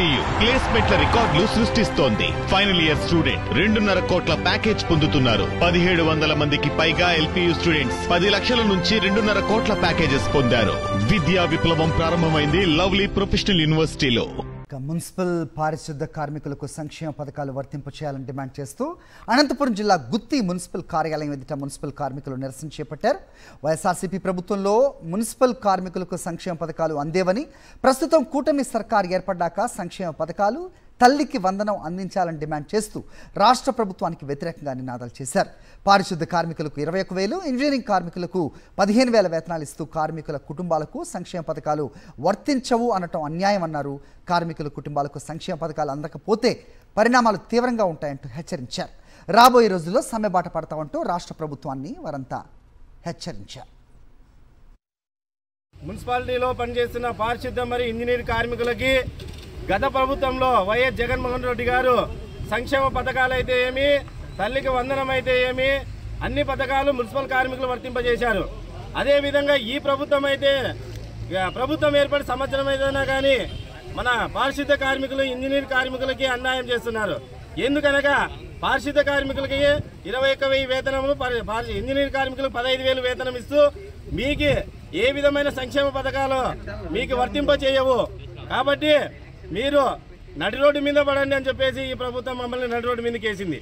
LPU ప్లేస్మెంట్ల రికార్డులు సృష్టిస్తోంది. Final year student 2.5 కోట్ల ప్యాకేజ్ పొందుతున్నారు. 1700 మందికి పైగా ఎల్పీయూ స్టూడెంట్స్ 10 లక్షల నుంచి 2.5 కోట్ల ప్యాకేజెస్ పొందారు. విద్యా విప్లవం ప్రారంభమైంది లవ్లీ ప్రొఫెషనల్ యూనివర్సిటీలో. మున్సిపల్ పారిశుద్ధ కార్మికులకు సంక్షేమ పథకాలు వర్తింపు చేయాలని డిమాండ్ చేస్తూ అనంతపురం జిల్లా గుత్తి మున్సిపల్ కార్యాలయం ఎదుట మున్సిపల్ కార్మికులు నిరసన చేపట్టారు. వైఎస్ఆర్సీపీ ప్రభుత్వంలో మున్సిపల్ కార్మికులకు సంక్షేమ పథకాలు అందేవని, ప్రస్తుతం కూటమి సర్కార్ ఏర్పడ్డాక సంక్షేమ పథకాలు, తల్లికి వందనం అందించాలని డిమాండ్ చేస్తూ రాష్ట్ర ప్రభుత్వానికి వ్యతిరేకంగా నినాదాలు చేశారు. పారిశుద్ధ కార్మికులకు 21,000, ఇంజనీరింగ్ కార్మికులకు 15,000 వేతనాలు ఇస్తూ కార్మికుల కుటుంబాలకు సంక్షేమ పథకాలు వర్తించవు అనటం అన్యాయం అన్నారు. కార్మికుల కుటుంబాలకు సంక్షేమ పథకాలు అందకపోతే పరిణామాలు తీవ్రంగా ఉంటాయంటూ హెచ్చరించారు. రాబోయే రోజుల్లో సమ్మెబాట పడతామంటూ రాష్ట్ర ప్రభుత్వాన్ని వారంతా హెచ్చరించారు. మున్సిపాలిటీలో పనిచేస్తున్న పారిశుద్ధ మరియు ఇంజనీరింగ్ కార్మికులకి గత ప్రభుత్వంలో వైఎస్ జగన్మోహన్ రెడ్డి గారు సంక్షేమ పథకాలు అయితే ఏమి, తల్లికి వందనం అయితే ఏమి, అన్ని పథకాలు మున్సిపల్ కార్మికులు వర్తింపజేశారు. అదేవిధంగా ఈ ప్రభుత్వం అయితే ప్రభుత్వం ఏర్పడి సంవత్సరం అయినా కానీ మన పారిశుద్ధ కార్మికులు, ఇంజనీరింగ్ కార్మికులకి అన్యాయం చేస్తున్నారు. ఎందుకనగా పారిశుద్ధ కార్మికులకి 21,000 వేతనము, ఇంజనీరింగ్ కార్మికులకు 15,000 వేతనం ఇస్తూ మీకు ఏ విధమైన సంక్షేమ పథకాలు మీకు వర్తింపజేయవు. కాబట్టి మీరు నడి రోడ్డు మీద పడండి అని చెప్పేసి ఈ ప్రభుత్వం మమ్మల్ని నడి రోడ్డు మీదకి వేసింది.